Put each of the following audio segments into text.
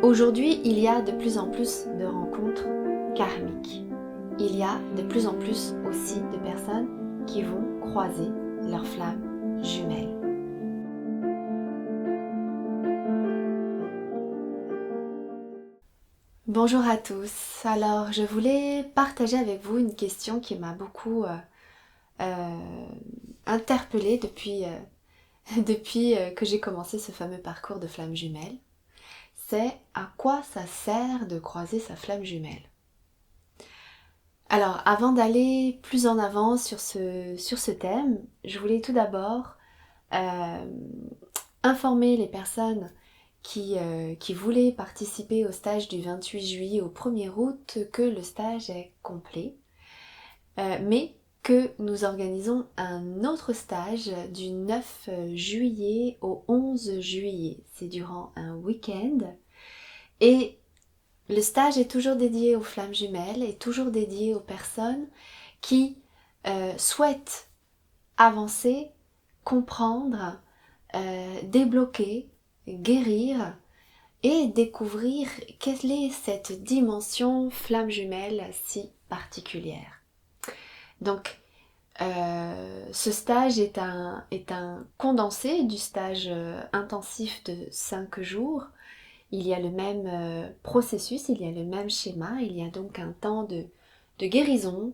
Aujourd'hui, il y a de plus en plus de rencontres karmiques. Il y a de plus en plus aussi de personnes qui vont croiser leurs flammes jumelles. Bonjour à tous. Alors, je voulais partager avec vous une question qui m'a beaucoup interpellée depuis que j'ai commencé ce fameux parcours de flamme jumelle. C'est à quoi ça sert de croiser sa flamme jumelle? Alors, avant d'aller plus en avant sur ce thème, je voulais tout d'abord euh, informer les personnes qui voulaient participer au stage du 28 juillet au 1er août que le stage est complet, mais que nous organisons un autre stage du 9 juillet au 11 juillet. C'est durant un week-end et le stage est toujours dédié aux flammes jumelles et toujours dédié aux personnes qui souhaitent avancer, comprendre, débloquer, guérir et découvrir quelle est cette dimension flamme jumelle si particulière. Donc, ce stage est un condensé du stage intensif de 5 jours. Il y a le même processus, il y a le même schéma, il y a donc un temps de guérison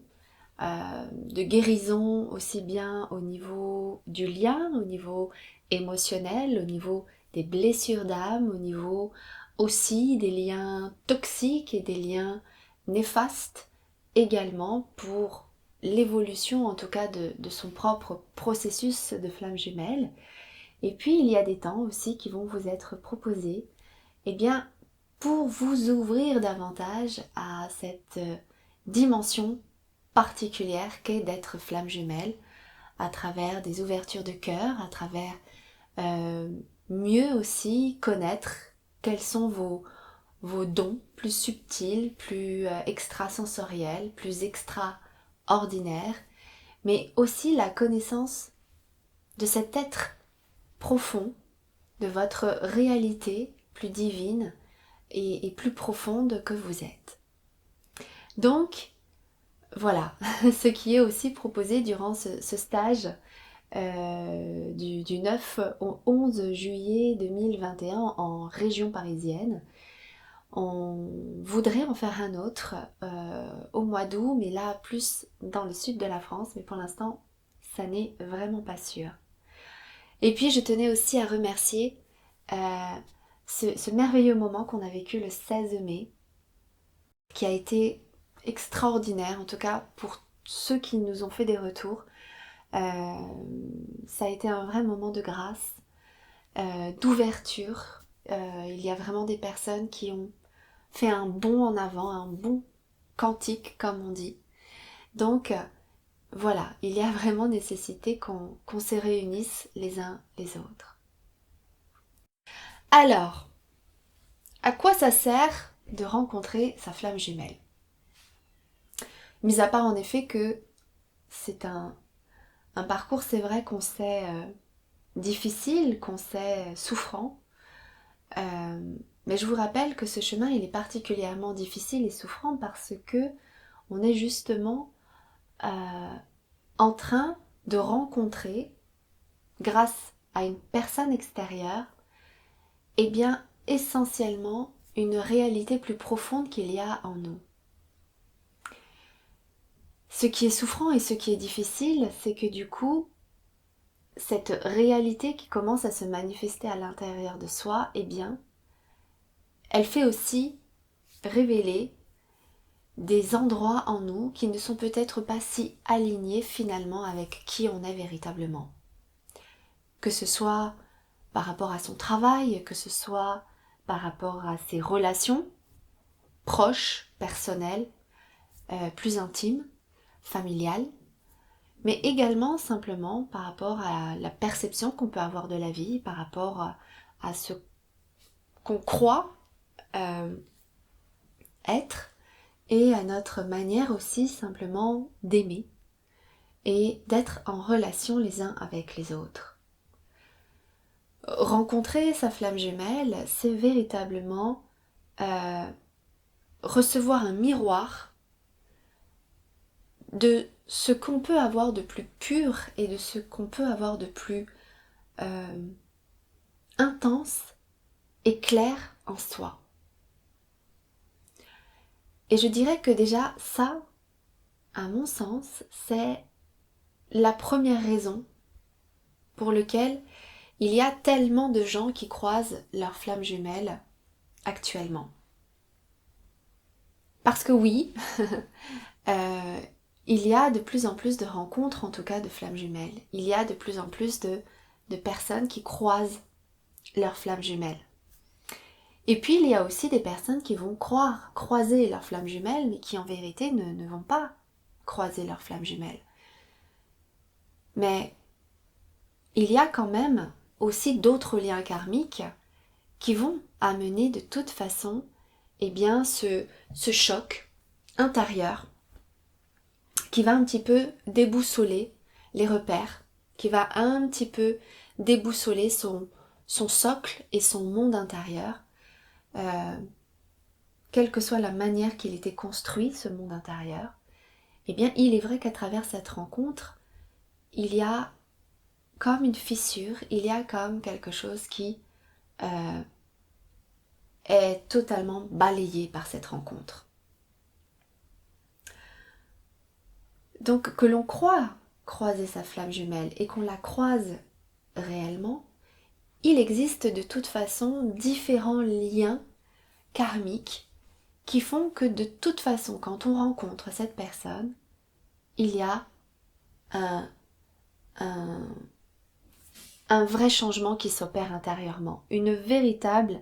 aussi bien au niveau du lien, au niveau émotionnel, au niveau des blessures d'âme, au niveau aussi des liens toxiques et des liens néfastes également pour l'évolution en tout cas de son propre processus de flamme jumelle. Et puis il y a des temps aussi qui vont vous être proposés pour vous ouvrir davantage à cette dimension particulière qu'est d'être flamme jumelle à travers des ouvertures de cœur, à travers mieux aussi connaître quels sont vos dons plus subtils, plus extrasensoriels, plus extraordinaires, mais aussi la connaissance de cet être profond, de votre réalité plus divine et plus profonde que vous êtes. Donc, voilà ce qui est aussi proposé durant ce stage du 9 au 11 juillet 2021 en région parisienne. On voudrait en faire un autre au mois d'août, mais là plus dans le sud de la France, mais pour l'instant, ça n'est vraiment pas sûr. Et puis je tenais aussi à remercier ce merveilleux moment qu'on a vécu le 16 mai, qui a été extraordinaire, en tout cas pour ceux qui nous ont fait des retours. Ça a été un vrai moment de grâce, d'ouverture. Il y a vraiment des personnes qui ont fait un bond en avant, un bond quantique comme on dit. Donc voilà, il y a vraiment nécessité qu'on se réunisse les uns les autres. Alors, à quoi ça sert de rencontrer sa flamme jumelle? Mis à part en effet que c'est un parcours, c'est vrai qu'on sait difficile, qu'on sait souffrant, mais je vous rappelle que ce chemin il est particulièrement difficile et souffrant parce que on est justement en train de rencontrer, grâce à une personne extérieure, essentiellement une réalité plus profonde qu'il y a en nous. Ce qui est souffrant et ce qui est difficile, c'est que du coup, cette réalité qui commence à se manifester à l'intérieur de soi, elle fait aussi révéler des endroits en nous qui ne sont peut-être pas si alignés finalement avec qui on est véritablement. Que ce soit par rapport à son travail, que ce soit par rapport à ses relations proches, personnelles, plus intimes, familiales, mais également simplement par rapport à la perception qu'on peut avoir de la vie, par rapport à ce qu'on croit être et à notre manière aussi simplement d'aimer et d'être en relation les uns avec les autres. Rencontrer sa flamme jumelle, c'est véritablement recevoir un miroir de ce qu'on peut avoir de plus pur et de ce qu'on peut avoir de plus intense et clair en soi. Et je dirais que déjà ça, à mon sens, c'est la première raison pour laquelle il y a tellement de gens qui croisent leurs flammes jumelles actuellement. Parce que oui, il y a de plus en plus de rencontres, en tout cas de flammes jumelles. Il y a de plus en plus de personnes qui croisent leurs flammes jumelles. Et puis il y a aussi des personnes qui vont croiser leurs flammes jumelles, mais qui en vérité ne vont pas croiser leurs flammes jumelles. Mais il y a quand même aussi d'autres liens karmiques qui vont amener de toute façon ce choc intérieur qui va un petit peu déboussoler les repères, qui va un petit peu déboussoler son socle et son monde intérieur, quelle que soit la manière qu'il était construit, ce monde intérieur. Eh bien, il est vrai qu'à travers cette rencontre, il y a comme une fissure, il y a comme quelque chose qui est totalement balayé par cette rencontre. Donc que l'on croit croiser sa flamme jumelle et qu'on la croise réellement, il existe de toute façon différents liens karmiques qui font que de toute façon, quand on rencontre cette personne, il y a un vrai changement qui s'opère intérieurement, une véritable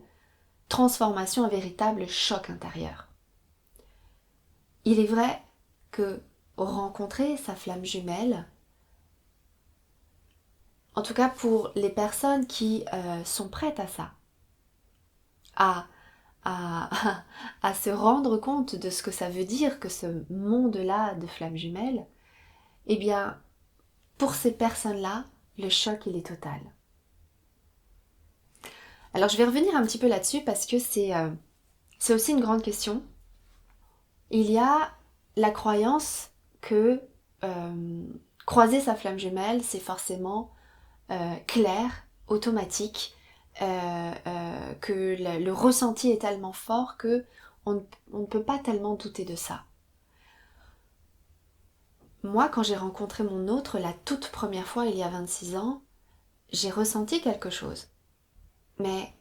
transformation, un véritable choc intérieur. Il est vrai que rencontrer sa flamme jumelle, en tout cas pour les personnes qui sont prêtes à ça, à, à se rendre compte de ce que ça veut dire que ce monde-là de flamme jumelle, eh bien, pour ces personnes-là, le choc, il est total. Alors, je vais revenir un petit peu là-dessus parce que c'est aussi une grande question. Il y a la croyance que croiser sa flamme jumelle, c'est forcément clair, automatique, que le ressenti est tellement fort que on ne peut pas tellement douter de ça. Moi, quand j'ai rencontré mon autre la toute première fois, il y a 26 ans, j'ai ressenti quelque chose. Mais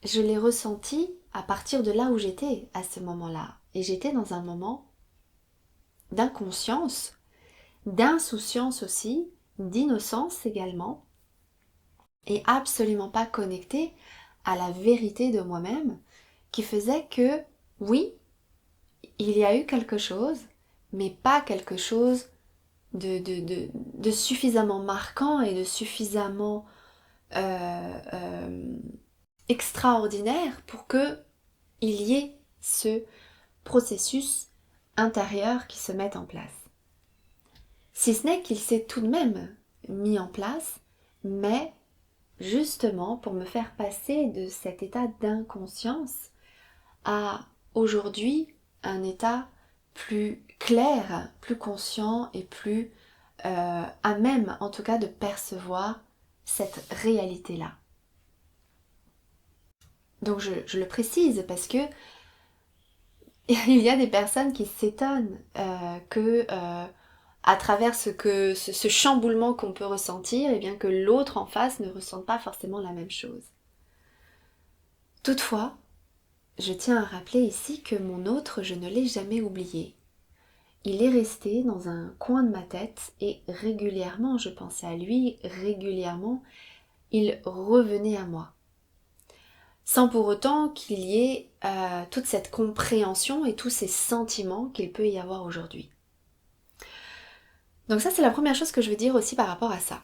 je l'ai ressenti à partir de là où j'étais à ce moment-là. Et j'étais dans un moment d'inconscience, d'insouciance aussi, d'innocence également, et absolument pas connectée à la vérité de moi-même, qui faisait que, oui, il y a eu quelque chose, mais pas quelque chose de suffisamment marquant et de suffisamment extraordinaire pour que il y ait ce processus intérieur qui se mette en place. Si ce n'est qu'il s'est tout de même mis en place, mais justement pour me faire passer de cet état d'inconscience à aujourd'hui un état plus clair, plus conscient et plus à même en tout cas de percevoir cette réalité-là. Donc je le précise parce que il y a des personnes qui s'étonnent que à travers ce chamboulement qu'on peut ressentir, et bien que l'autre en face ne ressente pas forcément la même chose. Toutefois, je tiens à rappeler ici que mon autre, je ne l'ai jamais oublié. Il est resté dans un coin de ma tête et régulièrement je pensais à lui, régulièrement il revenait à moi. Sans pour autant qu'il y ait toute cette compréhension et tous ces sentiments qu'il peut y avoir aujourd'hui. Donc ça c'est la première chose que je veux dire aussi par rapport à ça.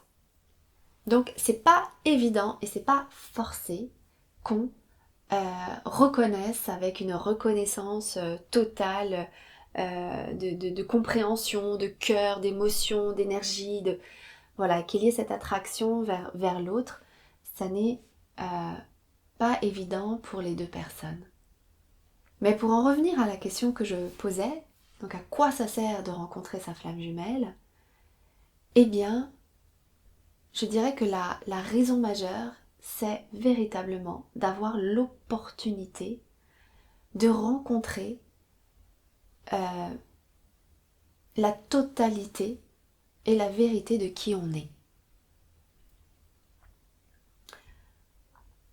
Donc c'est pas évident et c'est pas forcé qu'on reconnaisse avec une reconnaissance totale de compréhension, de cœur, d'émotion, d'énergie, voilà, qu'il y ait cette attraction vers l'autre. Ça n'est pas évident pour les deux personnes. Mais pour en revenir à la question que je posais, donc à quoi ça sert de rencontrer sa flamme jumelle? Eh bien, je dirais que la raison majeure, c'est véritablement d'avoir l'opportunité de rencontrer la totalité et la vérité de qui on est.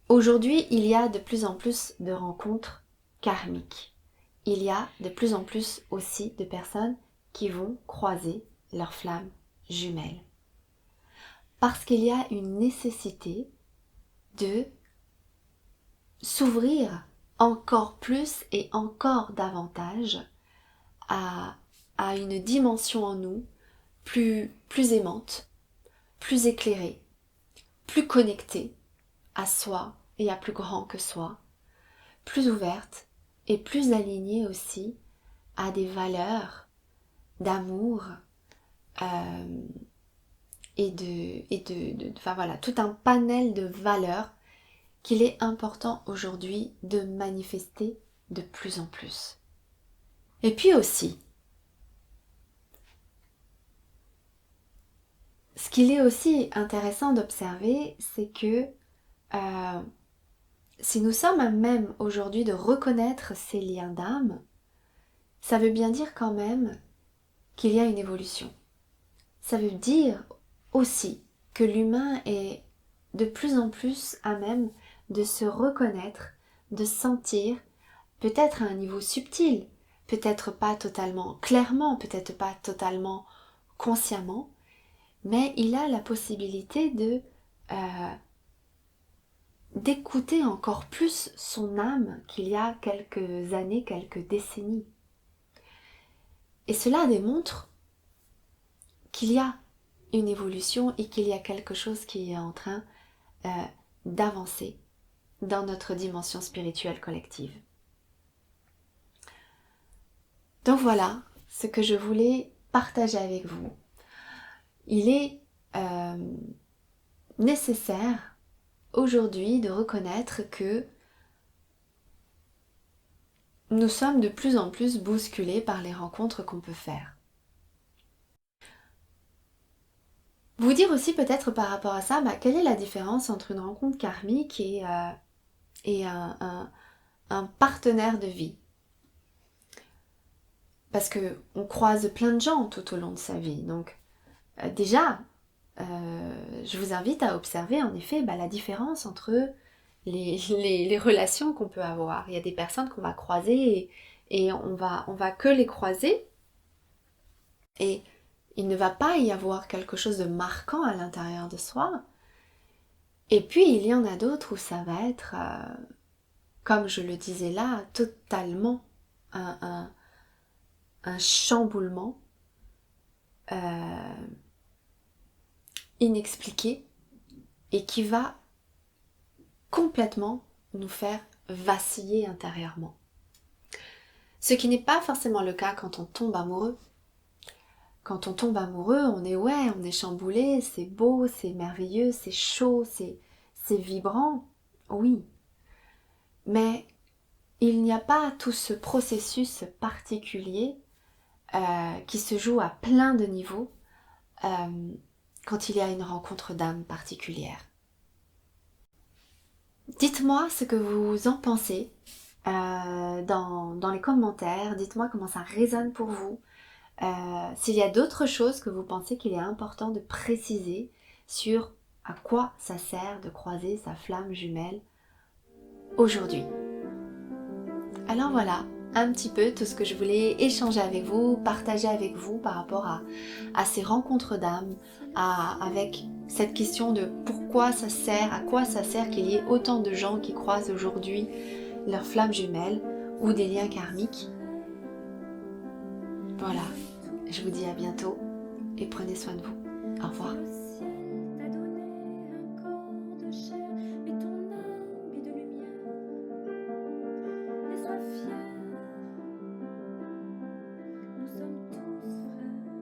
Aujourd'hui, il y a de plus en plus de rencontres karmiques. Il y a de plus en plus aussi de personnes qui vont croiser leurs flammes jumelles. Parce qu'il y a une nécessité de s'ouvrir encore plus et encore davantage à une dimension en nous plus aimante, plus éclairée, plus connectée à soi et à plus grand que soi, plus ouverte et plus alignée aussi à des valeurs d'amour enfin voilà, tout un panel de valeurs qu'il est important aujourd'hui de manifester de plus en plus. Et puis aussi, ce qu'il est aussi intéressant d'observer, c'est que si nous sommes à même aujourd'hui de reconnaître ces liens d'âme, ça veut bien dire quand même qu'il y a une évolution. Ça veut dire aussi que l'humain est de plus en plus à même de se reconnaître, de sentir, peut-être à un niveau subtil, peut-être pas totalement clairement, peut-être pas totalement consciemment, mais il a la possibilité d'écouter encore plus son âme qu'il y a quelques années, quelques décennies. Et cela démontre qu'il y a une évolution et qu'il y a quelque chose qui est en train d'avancer dans notre dimension spirituelle collective. Donc voilà ce que je voulais partager avec vous. Il est nécessaire aujourd'hui de reconnaître que nous sommes de plus en plus bousculés par les rencontres qu'on peut faire. Vous dire aussi peut-être par rapport à ça, quelle est la différence entre une rencontre karmique et un partenaire de vie? Parce qu'on croise plein de gens tout au long de sa vie. Donc déjà, je vous invite à observer en effet la différence entre les relations qu'on peut avoir. Il y a des personnes qu'on va croiser et on va que les croiser et il ne va pas y avoir quelque chose de marquant à l'intérieur de soi. Et puis il y en a d'autres où ça va être, comme je le disais là, totalement un chamboulement inexpliqué et qui va complètement nous faire vaciller intérieurement. Ce qui n'est pas forcément le cas quand on tombe amoureux. Quand on tombe amoureux, on est chamboulé, c'est beau, c'est merveilleux, c'est chaud, c'est vibrant, oui. Mais il n'y a pas tout ce processus particulier qui se joue à plein de niveaux quand il y a une rencontre d'âme particulière. Dites-moi ce que vous en pensez dans les commentaires, dites-moi comment ça résonne pour vous. S'il y a d'autres choses que vous pensez qu'il est important de préciser sur à quoi ça sert de croiser sa flamme jumelle aujourd'hui. Alors voilà, un petit peu tout ce que je voulais échanger avec vous, partager avec vous par rapport à ces rencontres d'âme, avec cette question de pourquoi ça sert, à quoi ça sert qu'il y ait autant de gens qui croisent aujourd'hui leurs flammes jumelles ou des liens karmiques. Voilà, je vous dis à bientôt et prenez soin de vous. Au revoir.